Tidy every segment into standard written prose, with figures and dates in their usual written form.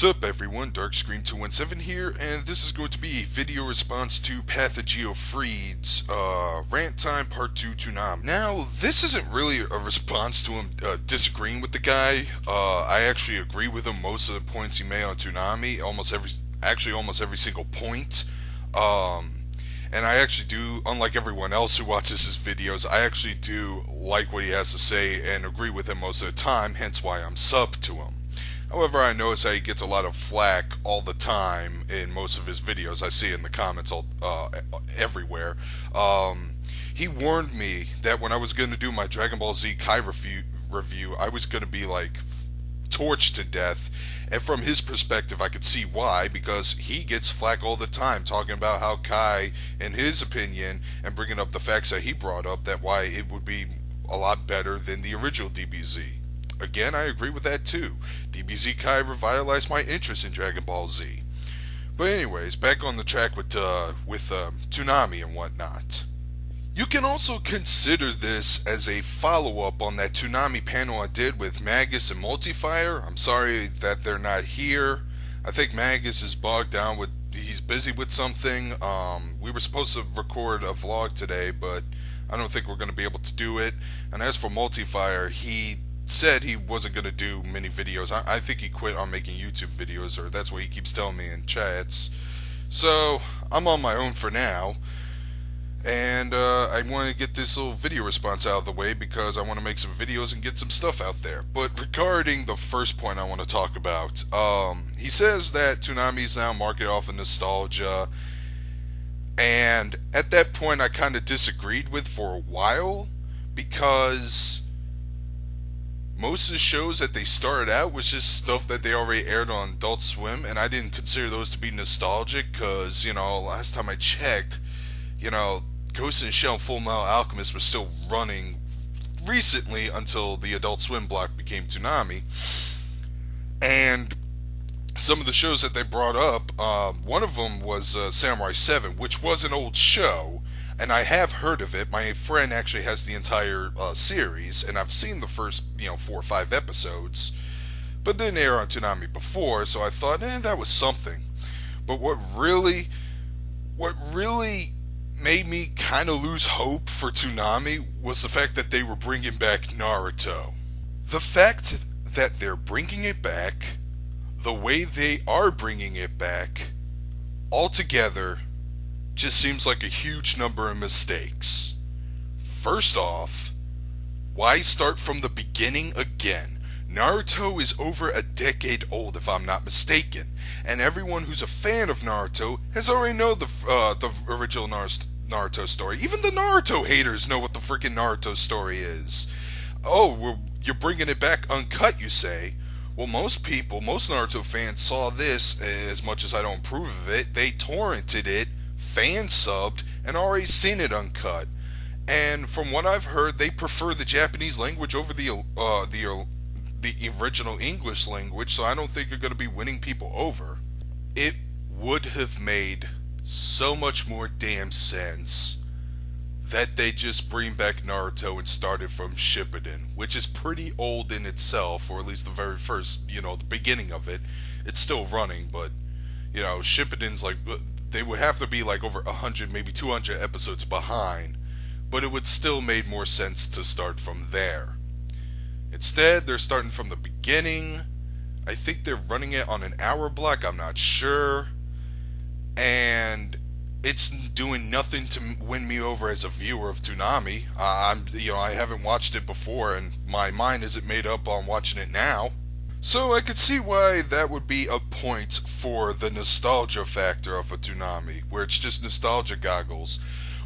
What's up everyone, DarkScream217 here, and this is going to be a video response to PathofJioFreed's Rant Time Part 2 Toonami. Now, this isn't really a response to him disagreeing with the guy. I actually agree with him most of the points he made on Toonami, almost every single point. And I actually do, unlike everyone else who watches his videos, I actually do like what he has to say and agree with him most of the time, hence why I'm subbed to him. However, I notice that he gets a lot of flack all the time in most of his videos. I see it in the comments everywhere. He warned me that when I was going to do my Dragon Ball Z Kai review, I was going to be like torched to death. And from his perspective, I could see why, because he gets flack all the time talking about how Kai, in his opinion, and bringing up the facts that he brought up, that why it would be a lot better than the original DBZ. Again, I agree with that too. DBZ Kai revitalized my interest in Dragon Ball Z. But anyways, back on the track with Toonami and whatnot. You can also consider this as a follow-up on that Toonami panel I did with Magus and Multifire. I'm sorry that they're not here. I think Magus is bogged down with, he's busy with something. We were supposed to record a vlog today, but I don't think we're going to be able to do it. And as for Multifire, he said he wasn't going to do many videos. I think he quit on making YouTube videos, or that's what he keeps telling me in chats. So I'm on my own for now, and I want to get this little video response out of the way because I want to make some videos and get some stuff out there. But regarding the first point I want to talk about, he says that Toonami is now marketed off of nostalgia, and at that point I kind of disagreed with for a while, because most of the shows that they started out was just stuff that they already aired on Adult Swim, and I didn't consider those to be nostalgic because, you know, last time I checked, you know, Ghost in the Shell and Full Metal Alchemist was still running recently until the Adult Swim block became Toonami. And some of the shows that they brought up, one of them was Samurai 7, which was an old show, and I have heard of it. My friend actually has the entire series, and I've seen the first, 4 or 5 episodes, but didn't air on Toonami before, so I thought, that was something. But what really made me kind of lose hope for Toonami was the fact that they were bringing back Naruto. The fact that they're bringing it back, the way they are bringing it back, altogether just seems like a huge number of mistakes. First off, why start from the beginning again? Naruto is over a decade old, if I'm not mistaken, and everyone who's a fan of Naruto has already known the original Naruto story. Even the Naruto haters know what the freaking Naruto story is. Oh, you're bringing it back uncut, you say? Well, most Naruto fans saw this, as much as I don't approve of it, they torrented it, fan subbed, and already seen it uncut. And from what I've heard, they prefer the Japanese language over the original English language, so I don't think you're going to be winning people over. It would have made so much more damn sense that they just bring back Naruto and start it from Shippuden, which is pretty old in itself, or at least the very first, the beginning of it. It's still running, but, Shippuden's like, they would have to be like over 100, maybe 200 episodes behind, but it would still make more sense to start from there. Instead, they're starting from the beginning. I think they're running it on an hour block, I'm not sure, and it's doing nothing to win me over as a viewer of Toonami. I haven't watched it before, and my mind isn't made up on watching it now. So I could see why that would be a point for the nostalgia factor of a Toonami, where it's just nostalgia goggles,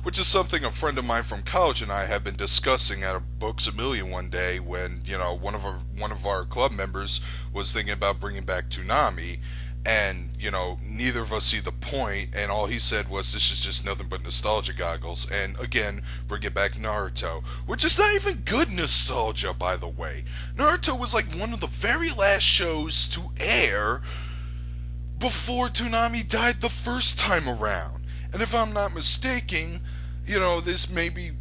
which is something a friend of mine from college and I have been discussing at a Books A Million one day when, one of our club members was thinking about bringing back Toonami, and, neither of us see the point, and all he said was, this is just nothing but nostalgia goggles, and again, bring it back Naruto, which is not even good nostalgia, by the way. Naruto was like one of the very last shows to air before Toonami died the first time around, and if I'm not mistaken, this may be,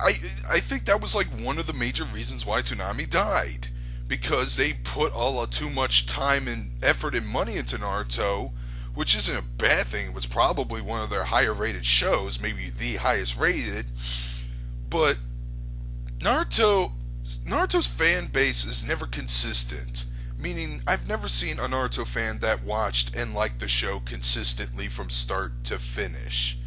I think that was like one of the major reasons why Toonami died, because they put too much time and effort and money into Naruto, which isn't a bad thing. It was probably one of their higher rated shows, maybe the highest rated. But Naruto's fan base is never consistent. Meaning, I've never seen a Naruto fan that watched and liked the show consistently from start to finish.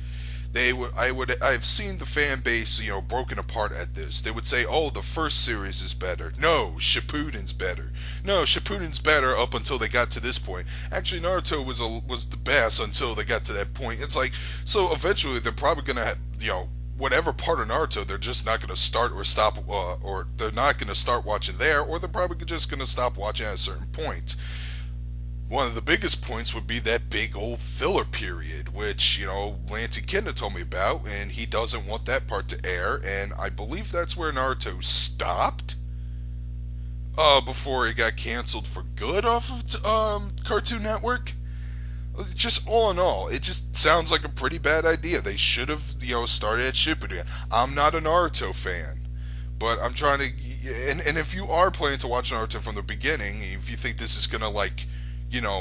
I've seen the fan base, broken apart at this. They would say, "Oh, the first series is better. No, Shippuden's better. No, Shippuden's better up until they got to this point. Actually, Naruto was the best until they got to that point." It's like, so eventually they're probably gonna have, whatever part of Naruto, they're just not gonna start or stop, or they're not gonna start watching there, or they're probably just gonna stop watching at a certain point. One of the biggest points would be that big old filler period, which, Lansing Kenda told me about, and he doesn't want that part to air, and I believe that's where Naruto stopped, before it got canceled for good off of, Cartoon Network. Just all in all, it just sounds like a pretty bad idea. They should have, started at Shippuden. I'm not a Naruto fan, but I'm trying to, and if you are planning to watch Naruto from the beginning, if you think this is gonna,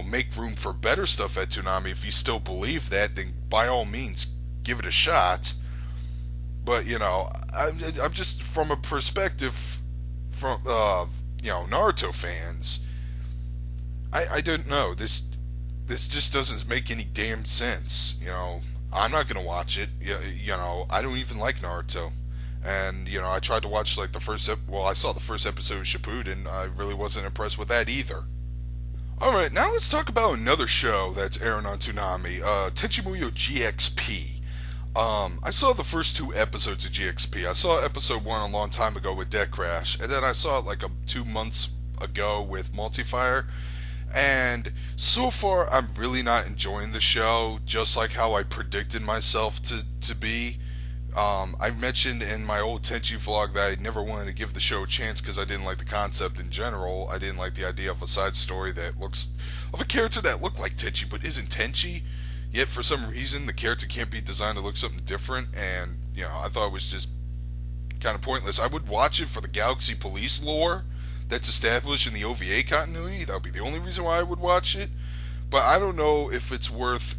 make room for better stuff at Toonami, if you still believe that, then by all means, give it a shot. But, I'm just from a perspective from, Naruto fans, I don't know, this just doesn't make any damn sense, I'm not gonna watch it, I don't even like Naruto. And, I tried to watch, I saw the first episode of Shippuden, I really wasn't impressed with that either. Alright, now let's talk about another show that's airing on Toonami, Tenchi Muyo GXP. I saw the first 2 episodes of GXP. I saw episode 1 a long time ago with Deck Crash, and then I saw it 2 months ago with Multifire. And so far, I'm really not enjoying the show, just like how I predicted myself to be. I mentioned in my old Tenchi vlog that I never wanted to give the show a chance because I didn't like the concept in general. I didn't like the idea of a side story of a character that looked like Tenchi but isn't Tenchi. Yet for some reason the character can't be designed to look something different, and I thought it was just kind of pointless. I would watch it for the Galaxy Police lore that's established in the OVA continuity. That would be the only reason why I would watch it. But I don't know if it's worth,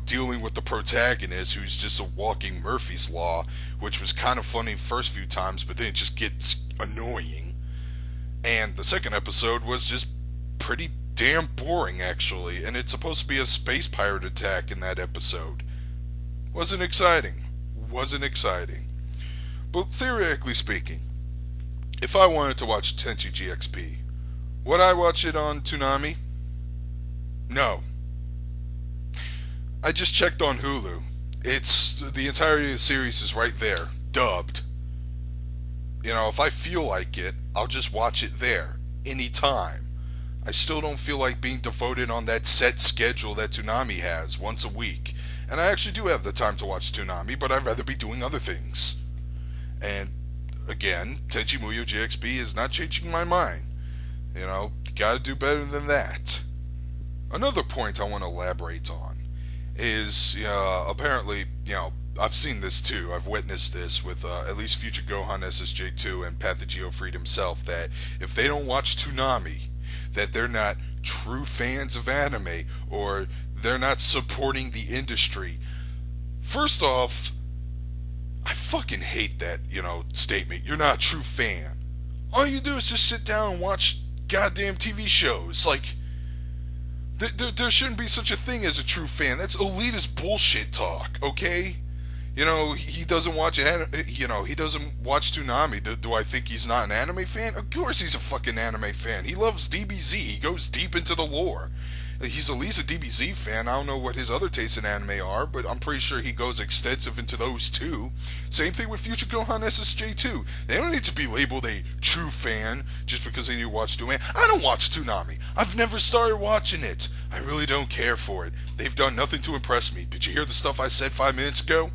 dealing with the protagonist who's just a walking Murphy's Law, which was kind of funny first few times, but then it just gets annoying. And the second episode was just pretty damn boring, actually, and it's supposed to be a space pirate attack in that episode. Wasn't exciting. But theoretically speaking, if I wanted to watch Tenchi GXP, would I watch it on Toonami? No. I just checked on Hulu. It's the entirety of the series is right there, dubbed. If I feel like it, I'll just watch it there, anytime. I still don't feel like being devoted on that set schedule that Toonami has, once a week. And I actually do have the time to watch Toonami, but I'd rather be doing other things. And, again, Tenchi Muyo GXP is not changing my mind. Gotta do better than that. Another point I want to elaborate on is, apparently, I've seen this too. I've witnessed this with at least Future Gohan SSJ2 and PathofJioFreed himself, that if they don't watch Toonami, that they're not true fans of anime, or they're not supporting the industry. First off, I fucking hate that, statement. You're not a true fan. All you do is just sit down and watch goddamn TV shows. There shouldn't be such a thing as a true fan. That's elitist bullshit talk, okay? He doesn't watch he doesn't watch Toonami. Do I think he's not an anime fan? Of course he's a fucking anime fan. He loves DBZ. He goes deep into the lore. He's at least a DBZ fan. I don't know what his other tastes in anime are, but I'm pretty sure he goes extensive into those too. Same thing with Future Gohan SSJ2. They don't need to be labeled a true fan just because they need to watch Toonami. I don't watch Toonami. I've never started watching it. I really don't care for it. They've done nothing to impress me. Did you hear the stuff I said 5 minutes ago?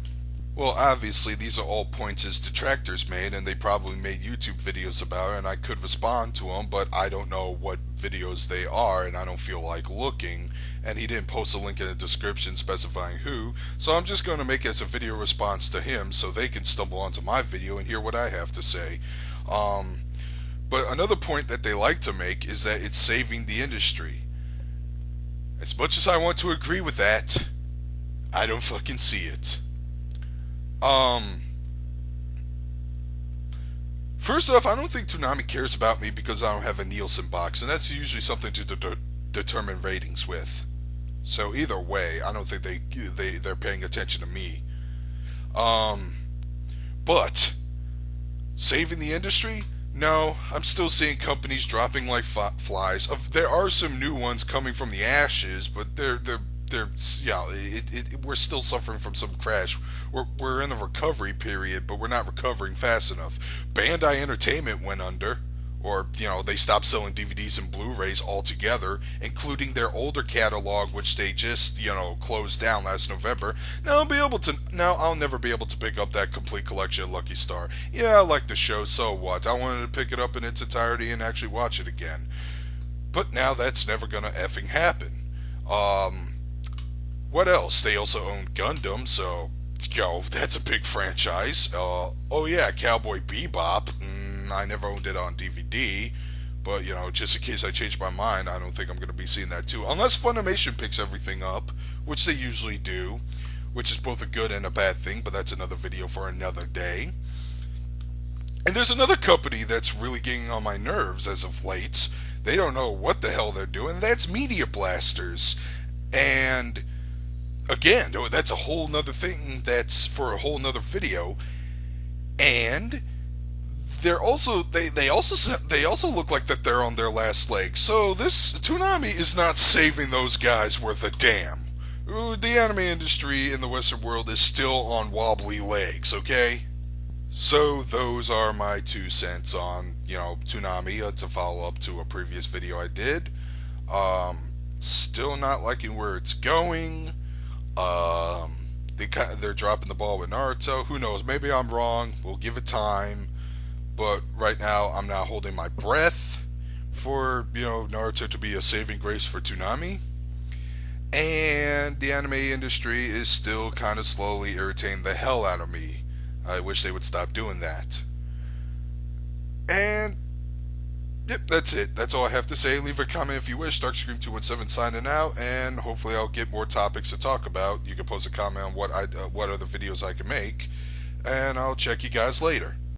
Well, obviously, these are all points his detractors made, and they probably made YouTube videos about it, and I could respond to them, but I don't know what videos they are, and I don't feel like looking, and he didn't post a link in the description specifying who, so I'm just going to make it as a video response to him so they can stumble onto my video and hear what I have to say. But another point that they like to make is that it's saving the industry. As much as I want to agree with that, I don't fucking see it. Um, First off, I don't think Toonami cares about me because I don't have a Nielsen box, and that's usually something to determine ratings with. So either way, I don't think they're paying attention to me. Um, but saving the industry? No, I'm still seeing companies dropping like flies. There are some new ones coming from the ashes, but they're yeah. We're still suffering from some crash. We're in the recovery period, but we're not recovering fast enough. Bandai Entertainment went under, or they stopped selling DVDs and Blu-rays altogether, including their older catalog, which they just closed down last November. Now I'll never be able to pick up that complete collection of Lucky Star. Yeah, I like the show, so what? I wanted to pick it up in its entirety and actually watch it again. But now that's never gonna effing happen. What else? They also own Gundam, so that's a big franchise. Oh yeah, Cowboy Bebop. I never owned it on DVD, but just in case I change my mind, I don't think I'm going to be seeing that too, unless Funimation picks everything up, which they usually do, which is both a good and a bad thing. But that's another video for another day. And there's another company that's really getting on my nerves as of late. They don't know what the hell they're doing. That's Media Blasters, and again, that's a whole nother thing. That's for a whole nother video. And they also look like that they're on their last leg. So this Toonami is not saving those guys worth a damn. The anime industry in the Western world is still on wobbly legs. Okay. So those are my 2 cents on Toonami, to follow up to a previous video I did. Still not liking where it's going. They're dropping the ball with Naruto. Who knows? Maybe I'm wrong. We'll give it time. But right now, I'm not holding my breath for Naruto to be a saving grace for Toonami. And the anime industry is still kind of slowly irritating the hell out of me. I wish they would stop doing that. And yep, that's it. That's all I have to say. Leave a comment if you wish. Darkscream217 signing out, and hopefully I'll get more topics to talk about. You can post a comment on what other videos I can make, and I'll check you guys later.